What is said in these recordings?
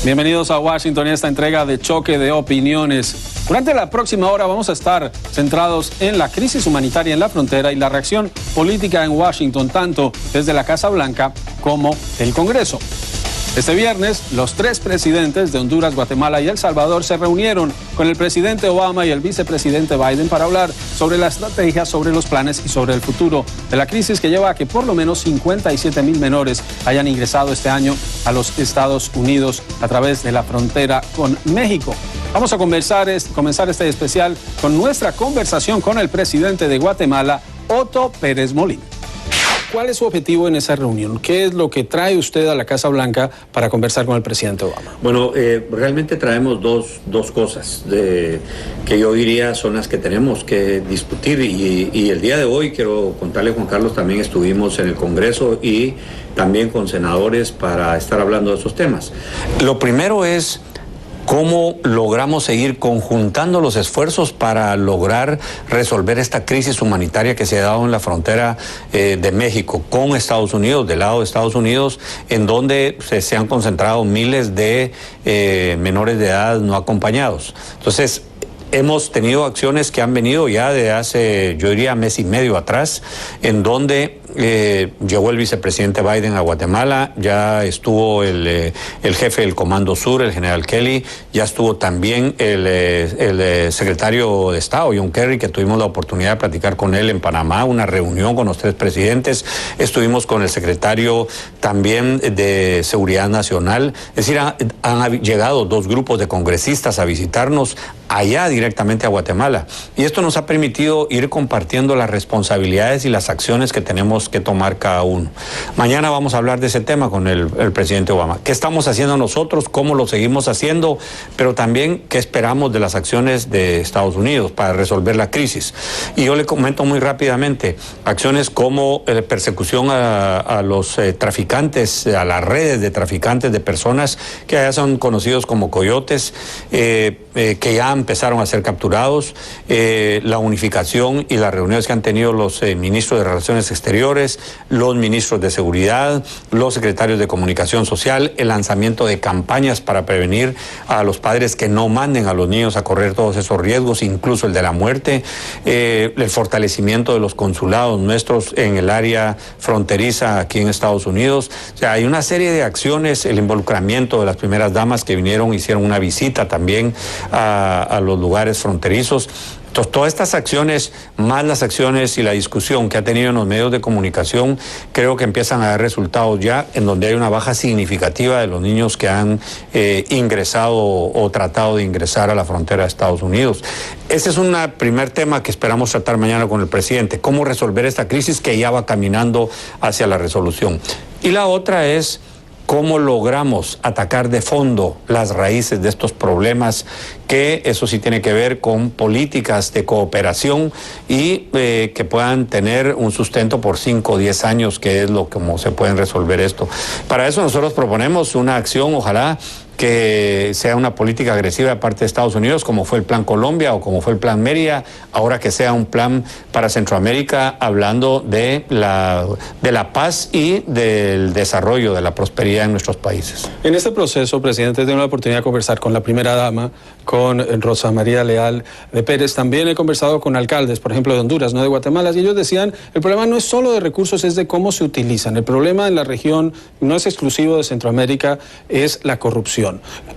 Bienvenidos a Washington y esta entrega de Choque de Opiniones. Durante la próxima hora vamos a estar centrados en la crisis humanitaria en la frontera y la reacción política en Washington, tanto desde la Casa Blanca como el Congreso. Este viernes, los tres presidentes de Honduras, Guatemala y El Salvador se reunieron con el presidente Obama y el vicepresidente Biden para hablar sobre la estrategia, sobre los planes y sobre el futuro de la crisis que lleva a que por lo menos 57,000 menores hayan ingresado este año a los Estados Unidos a través de la frontera con México. Vamos a comenzar este especial con nuestra conversación con el presidente de Guatemala, Otto Pérez Molina. ¿Cuál es su objetivo en esa reunión? ¿Qué es lo que trae usted a la Casa Blanca para conversar con el presidente Obama? Bueno, realmente traemos dos cosas que yo diría son las que tenemos que discutir y el día de hoy quiero contarle, Juan Carlos, también estuvimos en el Congreso y también con senadores para estar hablando de esos temas. Lo primero es cómo logramos seguir conjuntando los esfuerzos para lograr resolver esta crisis humanitaria que se ha dado en la frontera de México con Estados Unidos, del lado de Estados Unidos, en donde se han concentrado miles de menores de edad no acompañados. Entonces, hemos tenido acciones que han venido ya de hace, yo diría, mes y medio atrás, en donde llegó el vicepresidente Biden a Guatemala, ya estuvo el jefe del Comando Sur, el general Kelly, ya estuvo también el secretario de Estado, John Kerry, que tuvimos la oportunidad de platicar con él en Panamá, una reunión con los tres presidentes, estuvimos con el secretario también de Seguridad Nacional, es decir, han llegado dos grupos de congresistas a visitarnos allá directamente a Guatemala. Y esto nos ha permitido ir compartiendo las responsabilidades y las acciones que tenemos que tomar cada uno. Mañana vamos a hablar de ese tema con el presidente Obama. ¿Qué estamos haciendo nosotros? ¿Cómo lo seguimos haciendo? Pero también, ¿qué esperamos de las acciones de Estados Unidos para resolver la crisis? Y yo le comento muy rápidamente, acciones como persecución a los traficantes, a las redes de traficantes de personas que allá son conocidos como coyotes, que ya empezaron a ser capturados, la unificación y las reuniones que han tenido los ministros de Relaciones Exteriores, los ministros de Seguridad, los secretarios de Comunicación Social, el lanzamiento de campañas para prevenir a los padres que no manden a los niños a correr todos esos riesgos, incluso el de la muerte, el fortalecimiento de los consulados nuestros en el área fronteriza aquí en Estados Unidos. O sea, hay una serie de acciones, el involucramiento de las primeras damas que vinieron, hicieron una visita también a los lugares fronterizos. Entonces, todas estas acciones, más las acciones y la discusión que ha tenido en los medios de comunicación, creo que empiezan a dar resultados ya, en donde hay una baja significativa de los niños que han ingresado o tratado de ingresar a la frontera de Estados Unidos. Ese es un primer tema que esperamos tratar mañana con el presidente, cómo resolver esta crisis que ya va caminando hacia la resolución. Y la otra es cómo logramos atacar de fondo las raíces de estos problemas, que eso sí tiene que ver con políticas de cooperación y que puedan tener un sustento por 5 o 10 años, que es como se pueden resolver esto. Para eso nosotros proponemos una acción, ojalá que sea una política agresiva de parte de Estados Unidos, como fue el Plan Colombia o como fue el Plan Mérida, ahora que sea un plan para Centroamérica, hablando de la paz y del desarrollo, de la prosperidad en nuestros países. En este proceso, presidente, tengo la oportunidad de conversar con la primera dama, con Rosa María Leal de Pérez. También he conversado con alcaldes, por ejemplo, de Honduras, no de Guatemala, y ellos decían, el problema no es solo de recursos, es de cómo se utilizan. El problema en la región no es exclusivo de Centroamérica, es la corrupción.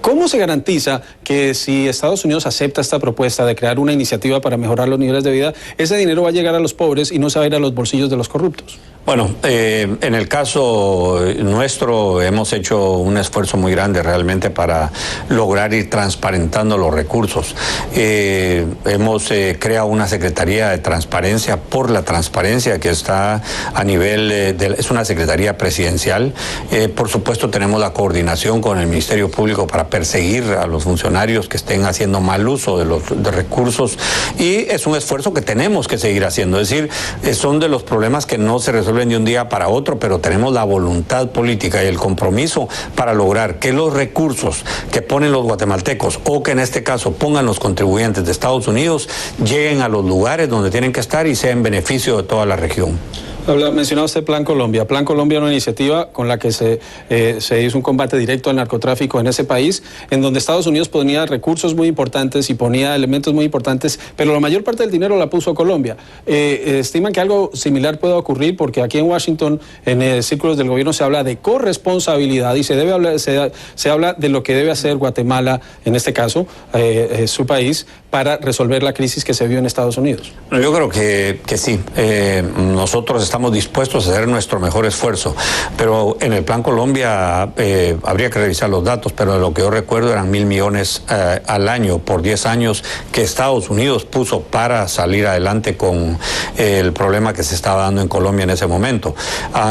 ¿Cómo se garantiza que si Estados Unidos acepta esta propuesta de crear una iniciativa para mejorar los niveles de vida, ese dinero va a llegar a los pobres y no se va a ir a los bolsillos de los corruptos? Bueno, en el caso nuestro hemos hecho un esfuerzo muy grande realmente para lograr ir transparentando los recursos. Hemos creado una Secretaría de Transparencia por la Transparencia que está a nivel, es una Secretaría Presidencial. Por supuesto tenemos la coordinación con el Ministerio Público para perseguir a los funcionarios que estén haciendo mal uso de los recursos, y es un esfuerzo que tenemos que seguir haciendo. Es decir, son de los problemas que no se resuelven de un día para otro, pero tenemos la voluntad política y el compromiso para lograr que los recursos que ponen los guatemaltecos, o que en este caso pongan los contribuyentes de Estados Unidos, lleguen a los lugares donde tienen que estar y sea en beneficio de toda la región. Mencionaba usted Plan Colombia. Plan Colombia es una iniciativa con la que se hizo un combate directo al narcotráfico en ese país, en donde Estados Unidos ponía recursos muy importantes y ponía elementos muy importantes, pero la mayor parte del dinero la puso Colombia. ¿Estiman que algo similar pueda ocurrir? Porque aquí en Washington, en círculos del gobierno, se habla de corresponsabilidad y se habla de lo que debe hacer Guatemala, en este caso, su país, para resolver la crisis que se vio en Estados Unidos. Yo creo que sí. Nosotros estamos dispuestos a hacer nuestro mejor esfuerzo, pero en el Plan Colombia habría que revisar los datos, pero lo que yo recuerdo eran 1.000 millones al año por 10 años que Estados Unidos puso para salir adelante con el problema que se estaba dando en Colombia en ese momento.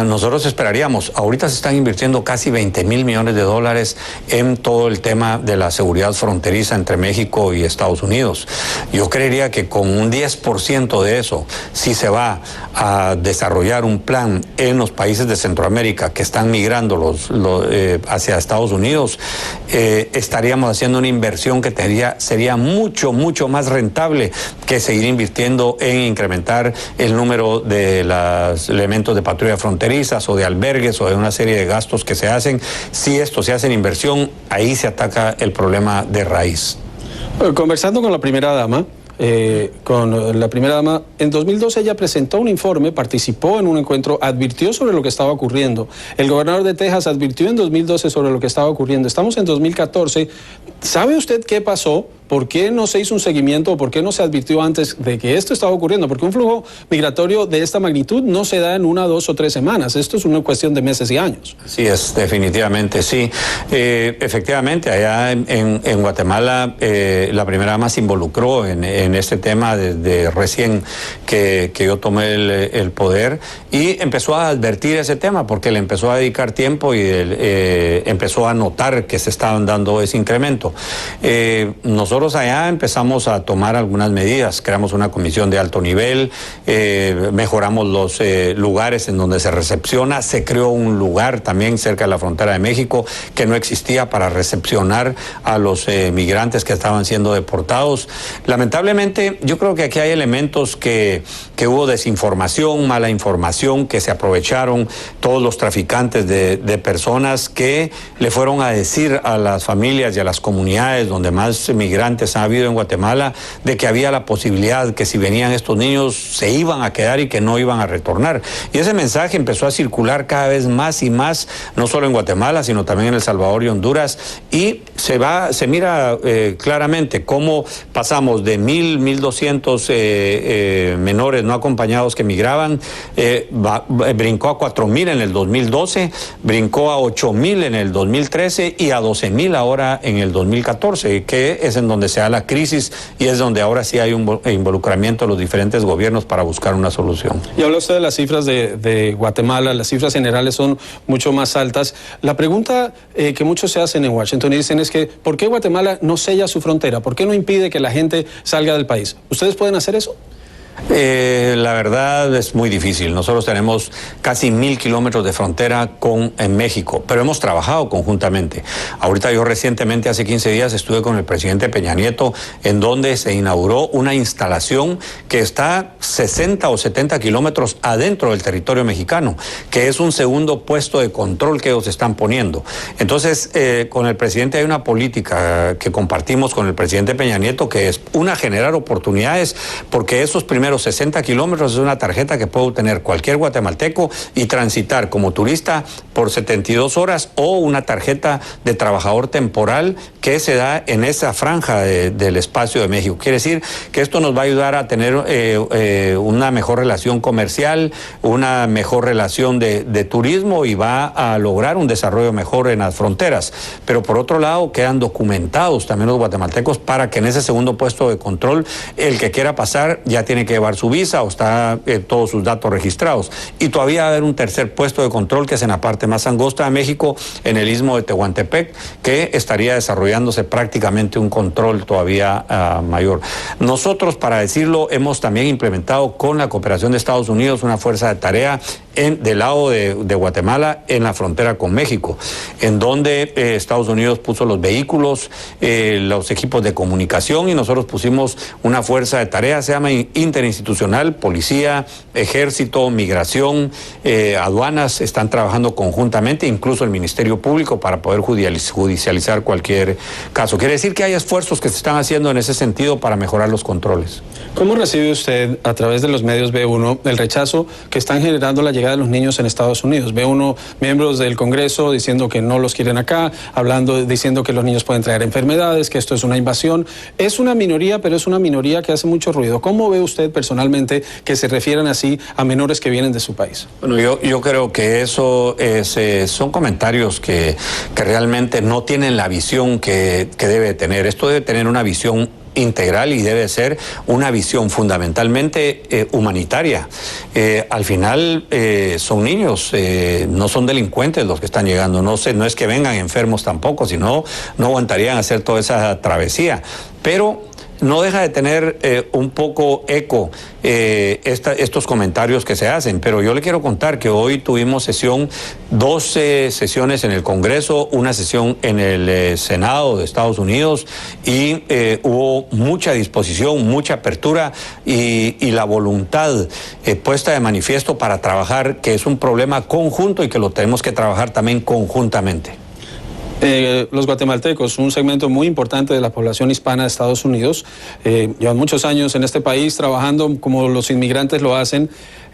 Nosotros esperaríamos, ahorita se están invirtiendo casi 20.000 millones de dólares en todo el tema de la seguridad fronteriza entre México y Estados Unidos. Yo creería que con un 10% de eso, si se va a desarrollar un plan en los países de Centroamérica que están migrando hacia Estados Unidos, estaríamos haciendo una inversión que sería mucho más rentable que seguir invirtiendo en incrementar el número de los elementos de patrulla fronterizas o de albergues o de una serie de gastos que se hacen. Si esto se hace en inversión, ahí se ataca el problema de raíz. Conversando con la primera dama, en 2012 ella presentó un informe, participó en un encuentro, advirtió sobre lo que estaba ocurriendo. El gobernador de Texas advirtió en 2012 sobre lo que estaba ocurriendo. Estamos en 2014. ¿Sabe usted qué pasó? ¿Por qué no se hizo un seguimiento o por qué no se advirtió antes de que esto estaba ocurriendo? Porque un flujo migratorio de esta magnitud no se da en 1, 2 o 3 semanas. Esto es una cuestión de meses y años. Sí, es definitivamente, sí. Efectivamente, allá en Guatemala, la primera dama se involucró en este tema desde recién que yo tomé el poder y empezó a advertir ese tema porque le empezó a dedicar tiempo y empezó a notar que se estaban dando ese incremento. Nosotros allá empezamos a tomar algunas medidas, creamos una comisión de alto nivel, mejoramos los lugares en donde se recepciona, se creó un lugar también cerca de la frontera de México que no existía para recepcionar a los migrantes que estaban siendo deportados. Lamentablemente, yo creo que aquí hay elementos que hubo desinformación, mala información, que se aprovecharon todos los traficantes de personas que le fueron a decir a las familias y a las comunidades donde más migrantes ha habido en Guatemala, de que había la posibilidad que si venían estos niños se iban a quedar y que no iban a retornar. Y ese mensaje empezó a circular cada vez más y más, no solo en Guatemala, sino también en El Salvador y Honduras, y se mira claramente cómo pasamos de 1.200 menores no acompañados que migraban, brincó a 4.000 en el 2012, brincó a 8.000 en el 2013 y a 12.000 ahora en el 2014, que es en donde se da la crisis y es donde ahora sí hay un involucramiento de los diferentes gobiernos para buscar una solución. Y habla usted de las cifras de Guatemala, las cifras generales son mucho más altas. La pregunta que muchos se hacen en Washington y dicen es que ¿por qué Guatemala no sella su frontera? ¿Por qué no impide que la gente salga del país? ¿Ustedes pueden hacer eso? La verdad es muy difícil. Nosotros tenemos casi 1.000 kilómetros de frontera en México, pero hemos trabajado conjuntamente. Ahorita yo recientemente, hace 15 días, estuve con el presidente Peña Nieto, en donde se inauguró una instalación que está 60 o 70 kilómetros adentro del territorio mexicano, que es un segundo puesto de control que ellos están poniendo. Entonces, con el presidente hay una política que compartimos con el presidente Peña Nieto, que es generar oportunidades, porque esos primeros 60 kilómetros es una tarjeta que puede obtener cualquier guatemalteco y transitar como turista por 72 horas o una tarjeta de trabajador temporal que se da en esa franja del espacio de México. Quiere decir que esto nos va a ayudar a tener una mejor relación comercial, una mejor relación de turismo y va a lograr un desarrollo mejor en las fronteras. Pero por otro lado quedan documentados también los guatemaltecos para que en ese segundo puesto de control el que quiera pasar ya tiene que llevar su visa o está todos sus datos registrados. Y todavía va a haber un tercer puesto de control que es en la parte más angosta de México, en el istmo de Tehuantepec, que estaría desarrollándose prácticamente un control todavía mayor. Nosotros, para decirlo, hemos también implementado con la cooperación de Estados Unidos una fuerza de tarea del lado de Guatemala en la frontera con México, en donde Estados Unidos puso los vehículos, los equipos de comunicación, y nosotros pusimos una fuerza de tarea, se llama interinstitucional, policía, ejército, migración, aduanas, están trabajando conjuntamente, incluso el Ministerio Público, para poder judicializar cualquier caso. Quiere decir que hay esfuerzos que se están haciendo en ese sentido para mejorar los controles. ¿Cómo recibe usted, a través de los medios B1, el rechazo que están generando la llegada de los niños en Estados Unidos? B1, miembros del Congreso diciendo que no los quieren acá, diciendo que los niños pueden traer enfermedades, que esto es una invasión. Es una minoría, pero es una minoría que hace mucho ruido. ¿Cómo ve usted personalmente que se refieran así a menores que vienen de su país? Bueno, yo creo que eso son comentarios que realmente no tienen la visión que debe tener. Esto debe tener una visión integral y debe ser una visión fundamentalmente humanitaria. Al final son niños, no son delincuentes los que están llegando, no es que vengan enfermos tampoco, sino no aguantarían hacer toda esa travesía. Pero no deja de tener un poco eco estos comentarios que se hacen, pero yo le quiero contar que hoy tuvimos dos sesiones en el Congreso, una sesión en el Senado de Estados Unidos, y hubo mucha disposición, mucha apertura y la voluntad puesta de manifiesto para trabajar, que es un problema conjunto y que lo tenemos que trabajar también conjuntamente. Los guatemaltecos, un segmento muy importante de la población hispana de Estados Unidos, llevan muchos años en este país trabajando como los inmigrantes lo hacen,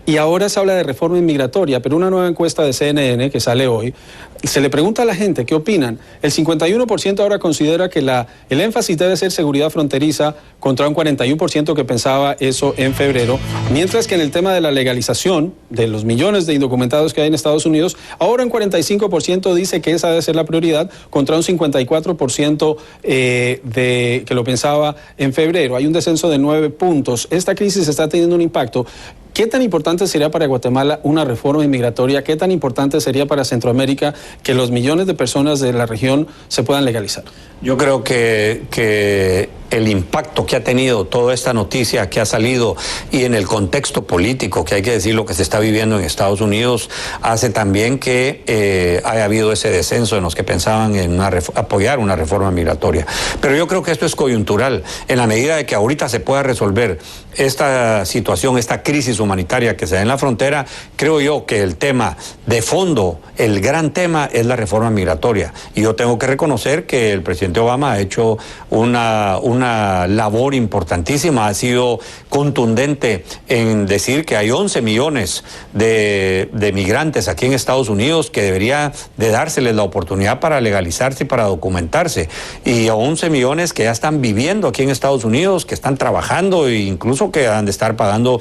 y ahora se habla de reforma inmigratoria, pero una nueva encuesta de CNN que sale hoy, se le pregunta a la gente qué opinan. El 51% ahora considera que el énfasis debe ser seguridad fronteriza, contra un 41% que pensaba eso en febrero, mientras que en el tema de la legalización de los millones de indocumentados que hay en Estados Unidos, ahora un 45% dice que esa debe ser la prioridad, contra un 54% que lo pensaba en febrero. Hay un descenso de 9 puntos. Esta crisis está teniendo un impacto. ¿Qué tan importante sería para Guatemala una reforma inmigratoria? ¿Qué tan importante sería para Centroamérica que los millones de personas de la región se puedan legalizar? Yo creo que el impacto que ha tenido toda esta noticia que ha salido, y en el contexto político, que hay que decir lo que se está viviendo en Estados Unidos, hace también que haya habido ese descenso en los que pensaban en apoyar una reforma migratoria. Pero yo creo que esto es coyuntural. En la medida de que ahorita se pueda resolver esta situación, esta crisis humanitaria que se da en la frontera, creo yo que el tema de fondo, el gran tema, es la reforma migratoria. Y yo tengo que reconocer que el presidente Obama ha hecho una labor importantísima, ha sido contundente en decir que hay 11 millones de migrantes aquí en Estados Unidos que debería de dárseles la oportunidad para legalizarse y para documentarse, y a 11 millones que ya están viviendo aquí en Estados Unidos, que están trabajando e incluso que han de estar pagando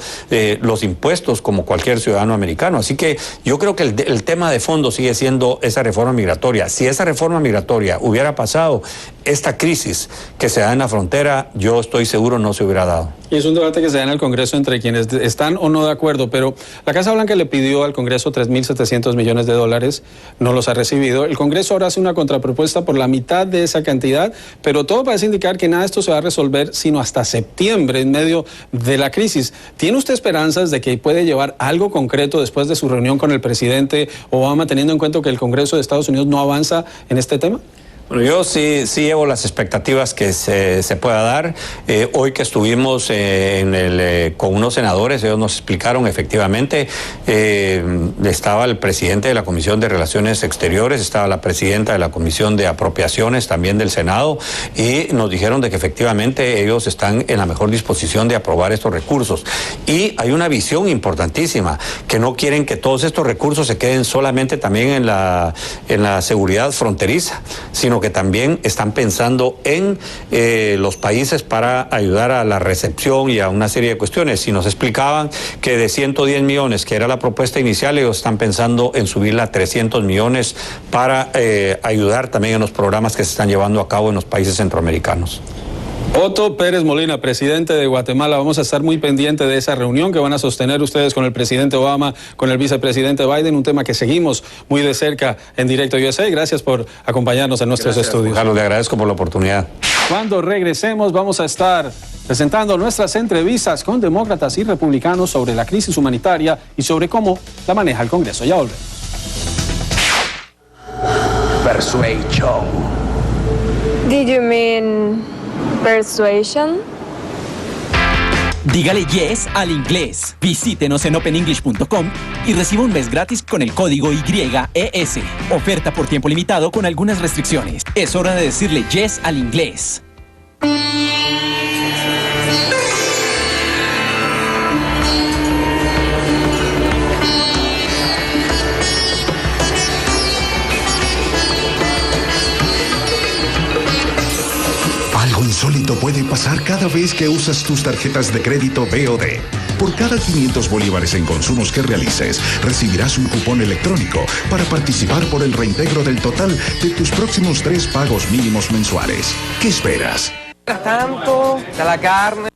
los impuestos como cualquier ciudadano americano. Así que yo creo que el tema de fondo sigue siendo esa reforma migratoria. Si esa reforma migratoria hubiera pasado, esta crisis que se da en la frontera, yo estoy seguro no se hubiera dado. Y es un debate que se da en el Congreso entre quienes están o no de acuerdo, pero la Casa Blanca le pidió al Congreso $3.700 millones, no los ha recibido. El Congreso ahora hace una contrapropuesta por la mitad de esa cantidad, pero todo parece indicar que nada de esto se va a resolver sino hasta septiembre, en medio de la crisis. ¿Tiene usted esperanzas de que puede llevar algo concreto después de su reunión con el presidente Obama, teniendo en cuenta que el Congreso de Estados Unidos no avanza en este tema? Bueno, yo sí llevo las expectativas que se pueda dar. Hoy que estuvimos con unos senadores, ellos nos explicaron efectivamente, estaba el presidente de la Comisión de Relaciones Exteriores, estaba la presidenta de la Comisión de Apropiaciones también del Senado, y nos dijeron de que efectivamente ellos están en la mejor disposición de aprobar estos recursos. Y hay una visión importantísima, que no quieren que todos estos recursos se queden solamente también en la seguridad fronteriza, sino que también están pensando en los países para ayudar a la recepción y a una serie de cuestiones. Y nos explicaban que de 110 millones, que era la propuesta inicial, ellos están pensando en subirla a 300 millones para ayudar también en los programas que se están llevando a cabo en los países centroamericanos. Otto Pérez Molina, presidente de Guatemala, vamos a estar muy pendientes de esa reunión que van a sostener ustedes con el presidente Obama, con el vicepresidente Biden, un tema que seguimos muy de cerca en Directo USA. Gracias por acompañarnos en nuestros estudios. Carlos, le agradezco por la oportunidad. Cuando regresemos vamos a estar presentando nuestras entrevistas con demócratas y republicanos sobre la crisis humanitaria y sobre cómo la maneja el Congreso. Ya volvemos. Persuasion. Did you mean persuasion? Dígale yes al inglés. Visítenos en openenglish.com y reciba un mes gratis con el código YES. Oferta por tiempo limitado con algunas restricciones. Es hora de decirle yes al inglés. Algo insólito puede pasar cada vez que usas tus tarjetas de crédito BOD. Por cada 500 bolívares en consumos que realices, recibirás un cupón electrónico para participar por el reintegro del total de tus próximos 3 pagos mínimos mensuales. ¿Qué esperas? Tanto de la carne.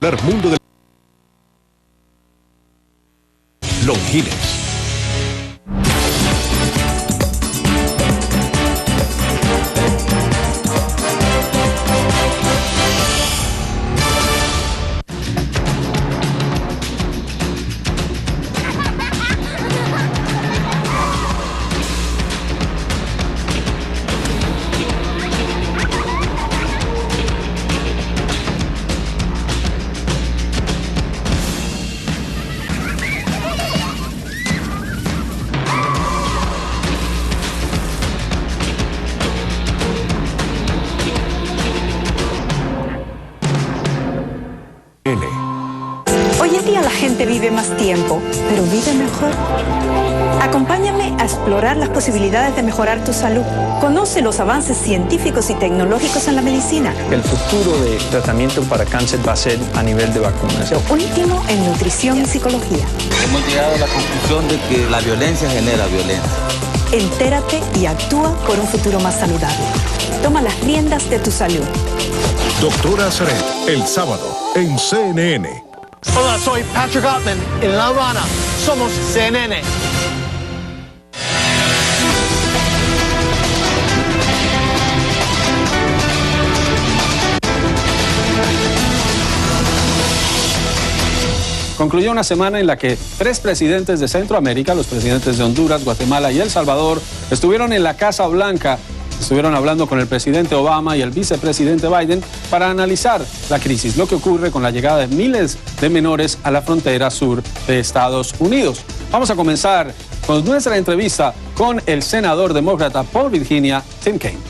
El mundo del Longines. Hoy en día la gente vive más tiempo, pero vive mejor. Acompáñame a explorar las posibilidades de mejorar tu salud. Conoce los avances científicos y tecnológicos en la medicina. El futuro de tratamiento para cáncer va a ser a nivel de vacunas. Lo último en nutrición y psicología. Hemos llegado a la conclusión de que la violencia genera violencia. Entérate y actúa por un futuro más saludable. Toma las riendas de tu salud. Doctora Zaret, el sábado en CNN. Hola, soy Patrick Ottman en La Habana. Somos CNN. Concluyó una semana en la que 3 presidentes de Centroamérica, los presidentes de Honduras, Guatemala y El Salvador, estuvieron en la Casa Blanca. Estuvieron hablando con el presidente Obama y el vicepresidente Biden para analizar la crisis, lo que ocurre con la llegada de miles de menores a la frontera sur de Estados Unidos. Vamos a comenzar con nuestra entrevista con el senador demócrata por Virginia, Tim Kaine.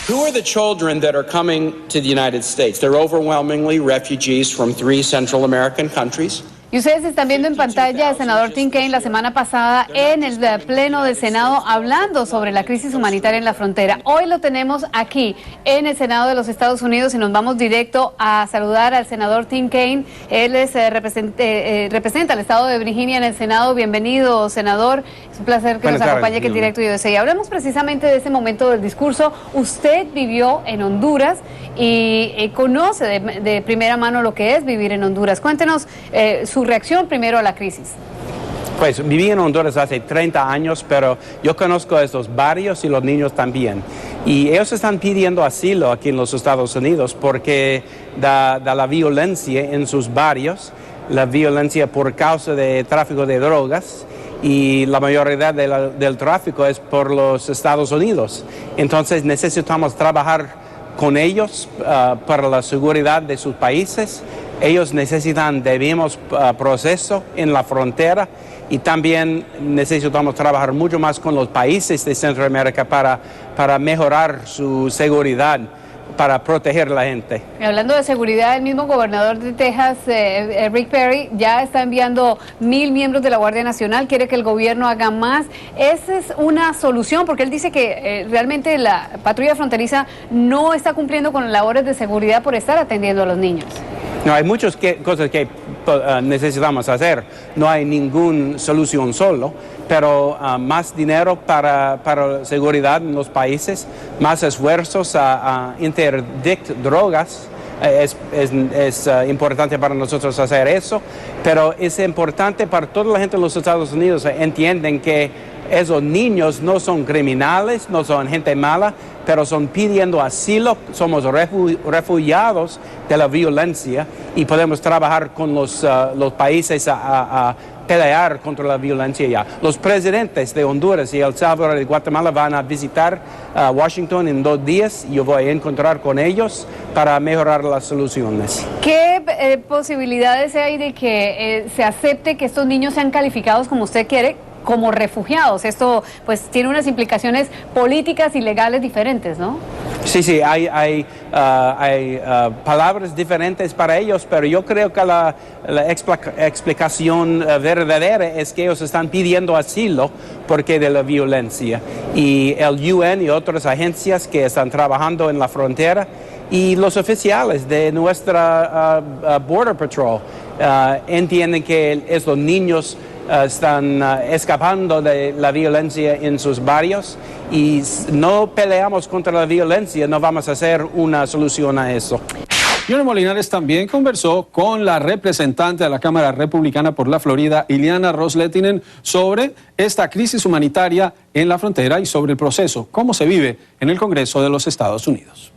Who are the children that are coming to the United States? They're overwhelmingly refugees from 3 Central American countries. Y ustedes están viendo en pantalla al senador Tim Kaine la semana pasada en el Pleno del Senado hablando sobre la crisis humanitaria en la frontera. Hoy lo tenemos aquí en el Senado de los Estados Unidos y nos vamos directo a saludar al senador Tim Kaine. Él es, representa al estado de Virginia en el Senado. Bienvenido, senador. Es un placer que nos acompañe aquí en Directo USA. Y hablemos precisamente de ese momento del discurso. Usted vivió en Honduras y conoce de primera mano lo que es vivir en Honduras. Cuéntenos su reacción primero a la crisis. Pues viví en Honduras hace 30 años, pero yo conozco a estos barrios y los niños también. Y ellos están pidiendo asilo aquí en los Estados Unidos porque de la violencia en sus barrios, la violencia por causa de tráfico de drogas, y la mayoría del tráfico es por los Estados Unidos. Entonces necesitamos trabajar con ellos para la seguridad de sus países. Ellos debemos proceso en la frontera y también necesitamos trabajar mucho más con los países de Centroamérica para mejorar su seguridad, para proteger a la gente. Y hablando de seguridad, el mismo gobernador de Texas, Rick Perry, ya está enviando 1,000 miembros de la Guardia Nacional, quiere que el gobierno haga más. Esa es una solución, porque él dice que realmente la patrulla fronteriza no está cumpliendo con las labores de seguridad por estar atendiendo a los niños. No, hay muchas cosas que necesitamos hacer. No hay ninguna solución solo, pero más dinero para seguridad en los países, más esfuerzos a interdict drogas. Es importante para nosotros hacer eso, pero es importante para toda la gente en los Estados Unidos entienden que esos niños no son criminales, no son gente mala, pero son pidiendo asilo, somos refugiados de la violencia y podemos trabajar con los países a pelear contra la violencia ya. Los presidentes de Honduras y El Salvador y Guatemala van a visitar Washington en 2 días y yo voy a encontrar con ellos para mejorar las soluciones. ¿Qué posibilidades hay de que se acepte que estos niños sean calificados como usted quiere, como refugiados? Esto pues tiene unas implicaciones políticas y legales diferentes, ¿no? Sí, hay palabras diferentes para ellos, pero yo creo que la explicación verdadera es que ellos están pidiendo asilo porque de la violencia. Y el UN y otras agencias que están trabajando en la frontera y los oficiales de nuestra Border Patrol entienden que estos niños están escapando de la violencia en sus barrios y no peleamos contra la violencia, no vamos a hacer una solución a eso. Junior Molinares también conversó con la representante de la Cámara Republicana por la Florida, Ileana Ros-Lehtinen, sobre esta crisis humanitaria en la frontera y sobre el proceso, cómo se vive en el Congreso de los Estados Unidos.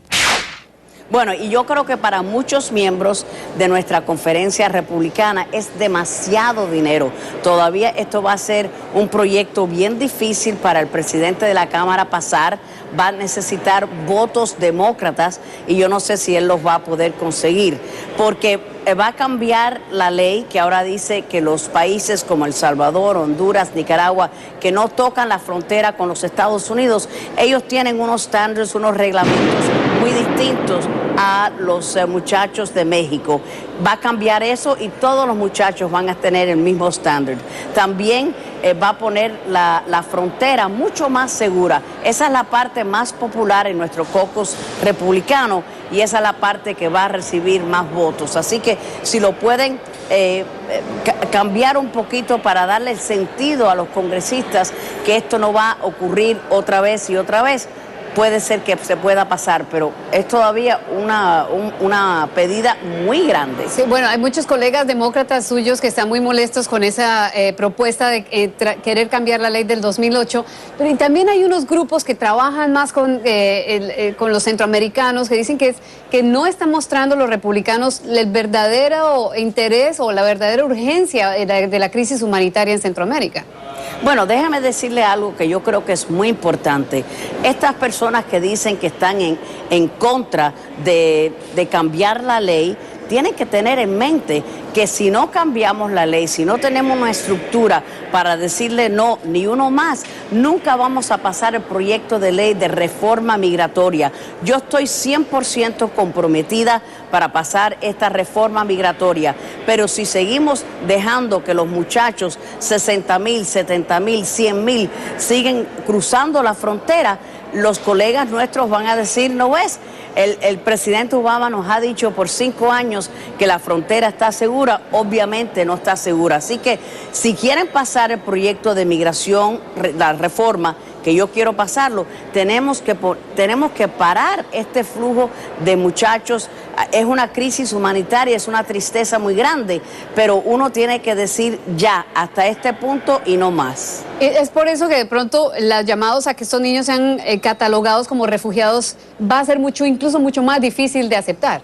Bueno, y yo creo que para muchos miembros de nuestra conferencia republicana es demasiado dinero. Todavía esto va a ser un proyecto bien difícil para el presidente de la Cámara pasar. Va a necesitar votos demócratas y yo no sé si él los va a poder conseguir, porque va a cambiar la ley que ahora dice que los países como El Salvador, Honduras, Nicaragua, que no tocan la frontera con los Estados Unidos, ellos tienen unos estándares, unos reglamentos muy distintos a los muchachos de México. Va a cambiar eso y todos los muchachos van a tener el mismo estándar. También va a poner la frontera mucho más segura. Esa es la parte más popular en nuestro caucus republicano y esa es la parte que va a recibir más votos. Así que si lo pueden cambiar un poquito para darle el sentido a los congresistas que esto no va a ocurrir otra vez y otra vez, puede ser que se pueda pasar, pero es todavía una pedida muy grande. Sí, bueno, hay muchos colegas demócratas suyos que están muy molestos con esa propuesta de querer cambiar la ley del 2008, pero y también hay unos grupos que trabajan más con los centroamericanos que dicen que no están mostrando los republicanos el verdadero interés o la verdadera urgencia de la crisis humanitaria en Centroamérica. Bueno, déjame decirle algo que yo creo que es muy importante. Estas personas que dicen que están en contra de cambiar la ley, tienen que tener en mente que si no cambiamos la ley, si no tenemos una estructura para decirle no, ni uno más, nunca vamos a pasar el proyecto de ley de reforma migratoria. Yo estoy 100% comprometida para pasar esta reforma migratoria, pero si seguimos dejando que los muchachos, 60,000, 70,000, 100,000, siguen cruzando la frontera, los colegas nuestros van a decir, no ves, el presidente Obama nos ha dicho por 5 años que la frontera está segura, obviamente no está segura. Así que si quieren pasar el proyecto de migración, la reforma, que yo quiero pasarlo, tenemos que parar este flujo de muchachos. Es una crisis humanitaria, es una tristeza muy grande, pero uno tiene que decir ya, hasta este punto y no más. Es por eso que de pronto los llamados a que estos niños sean catalogados como refugiados va a ser incluso mucho más difícil de aceptar.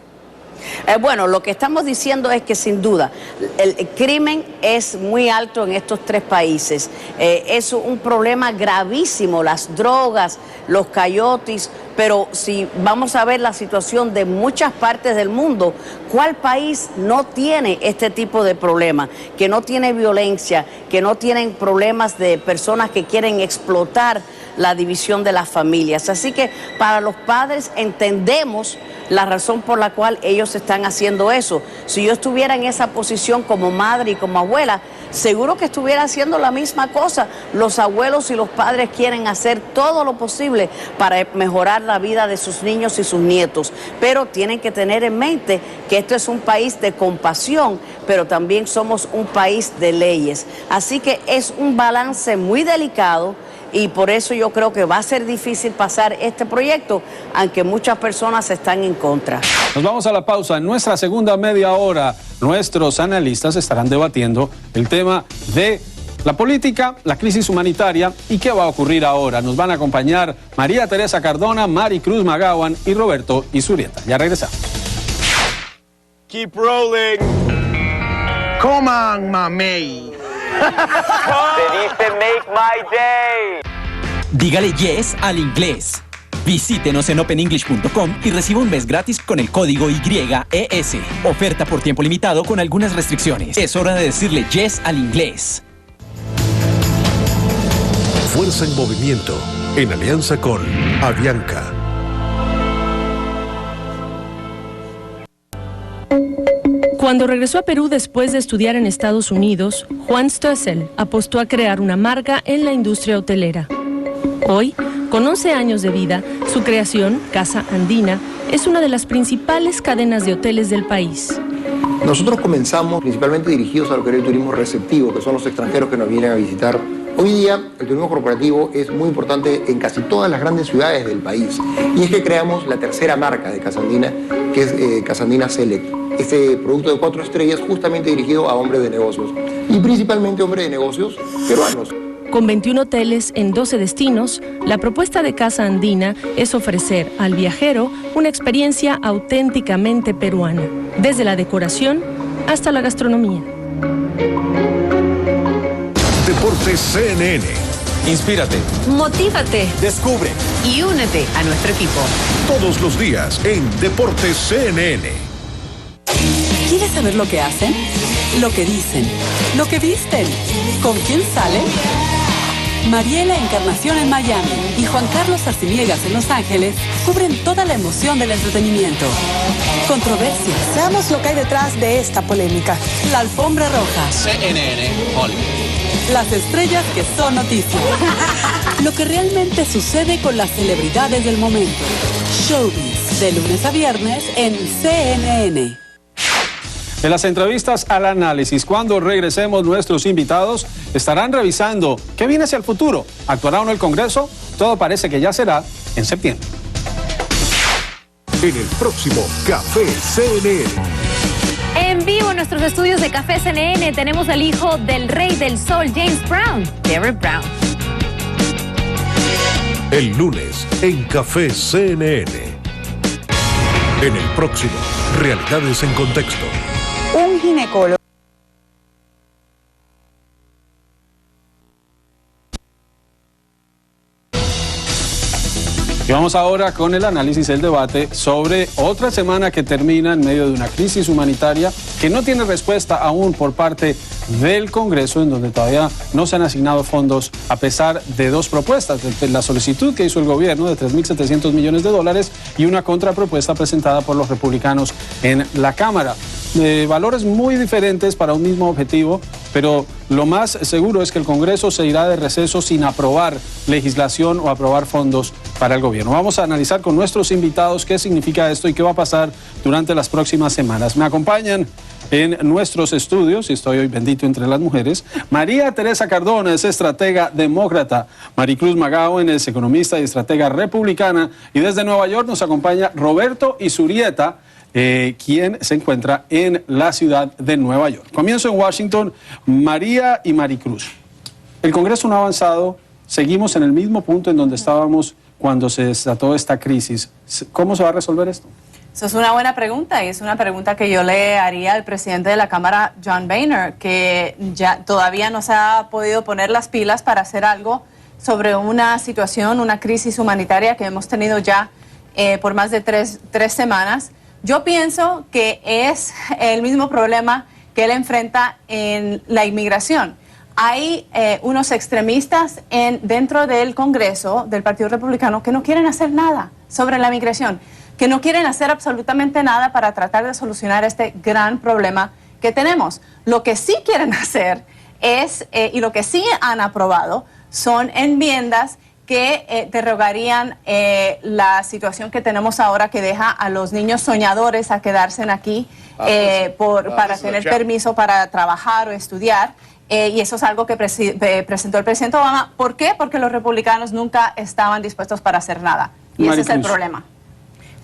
Bueno, lo que estamos diciendo es que sin duda el crimen es muy alto en estos 3 países. Es un problema gravísimo, las drogas, los coyotes, pero si vamos a ver la situación de muchas partes del mundo, ¿cuál país no tiene este tipo de problema? Que no tiene violencia, que no tienen problemas de personas que quieren explotar la división de las familias. Así que para los padres entendemos la razón por la cual ellos están haciendo eso. Si yo estuviera en esa posición como madre y como abuela, seguro que estuviera haciendo la misma cosa. Los abuelos y los padres quieren hacer todo lo posible para mejorar la vida de sus niños y sus nietos, pero tienen que tener en mente que esto es un país de compasión, pero también somos un país de leyes. Así que es un balance muy delicado y por eso yo creo que va a ser difícil pasar este proyecto, aunque muchas personas están en contra. Nos vamos a la pausa. En nuestra segunda media hora, nuestros analistas estarán debatiendo el tema de la política, la crisis humanitaria y qué va a ocurrir ahora. Nos van a acompañar María Teresa Cardona, Maricruz Magawan y Roberto Izurieta. Ya regresamos. Keep rolling. Come on, mamey. Se dice make my day. Dígale yes al inglés. Visítenos en openenglish.com y reciba un mes gratis con el código YES. Oferta por tiempo limitado con algunas restricciones. Es hora de decirle yes al inglés. Fuerza en movimiento, en alianza con Avianca. Cuando regresó a Perú después de estudiar en Estados Unidos, Juan Stoessel apostó a crear una marca en la industria hotelera. Hoy, con 11 años de vida, su creación, Casa Andina, es una de las principales cadenas de hoteles del país. Nosotros comenzamos principalmente dirigidos a lo que era el turismo receptivo, que son los extranjeros que nos vienen a visitar. Hoy día el turismo corporativo es muy importante en casi todas las grandes ciudades del país. Y es que creamos la tercera marca de Casa Andina, que es Casa Andina Select. Este producto de 4 estrellas justamente dirigido a hombres de negocios. Y principalmente hombres de negocios peruanos. Con 21 hoteles en 12 destinos, la propuesta de Casa Andina es ofrecer al viajero una experiencia auténticamente peruana, desde la decoración hasta la gastronomía. Deportes CNN. Inspírate. Motívate. Descubre. Y únete a nuestro equipo. Todos los días en Deportes CNN. ¿Quieres saber lo que hacen? Lo que dicen. Lo que visten. ¿Con quién salen? Mariela Encarnación en Miami y Juan Carlos Arciniegas en Los Ángeles cubren toda la emoción del entretenimiento. Controversias. Veamos lo que hay detrás de esta polémica. La alfombra roja. CNN Hollywood. Las estrellas que son noticias. Lo que realmente sucede con las celebridades del momento. Showbiz. De lunes a viernes en CNN. En las entrevistas al análisis, cuando regresemos, nuestros invitados estarán revisando qué viene hacia el futuro. ¿Actuará o no el Congreso? Todo parece que ya será en septiembre. En el próximo Café CNN. En vivo en nuestros estudios de Café CNN tenemos al hijo del Rey del Sol, James Brown, Derek Brown. El lunes en Café CNN. En el próximo, Realidades en Contexto. Un ginecólogo. Y vamos ahora con el análisis, el debate sobre otra semana que termina en medio de una crisis humanitaria que no tiene respuesta aún por parte del Congreso, en donde todavía no se han asignado fondos a pesar de 2 propuestas, la solicitud que hizo el gobierno de $3.700 millones y una contrapropuesta presentada por los republicanos en la Cámara. Valores muy diferentes para un mismo objetivo, pero lo más seguro es que el Congreso se irá de receso sin aprobar legislación o aprobar fondos para el gobierno. Vamos a analizar con nuestros invitados qué significa esto y qué va a pasar durante las próximas semanas. Me acompañan en nuestros estudios, y estoy hoy bendito entre las mujeres, María Teresa Cardona es estratega demócrata, Maricruz Magawan es economista y estratega republicana, y desde Nueva York nos acompaña Roberto Izurieta, quien se encuentra en la ciudad de Nueva York. Comienzo en Washington. María y Maricruz, el Congreso no ha avanzado, seguimos en el mismo punto en donde estábamos cuando se desató esta crisis. ¿Cómo se va a resolver esto? Eso es una buena pregunta y es una pregunta que yo le haría al presidente de la Cámara, John Boehner, que ya todavía no se ha podido poner las pilas para hacer algo sobre una situación, una crisis humanitaria que hemos tenido ya por más de tres semanas. Yo pienso que es el mismo problema que él enfrenta en la inmigración. Hay unos extremistas dentro del Congreso, del Partido Republicano, que no quieren hacer nada sobre la migración, que no quieren hacer absolutamente nada para tratar de solucionar este gran problema que tenemos. Lo que sí quieren hacer es, y lo que sí han aprobado, son enmiendas que derogarían la situación que tenemos ahora, que deja a los niños soñadores a quedarse aquí para tener permiso para trabajar o estudiar. Y eso es algo que presentó el presidente Obama. ¿Por qué? Porque los republicanos nunca estaban dispuestos para hacer nada. Y ese es el problema.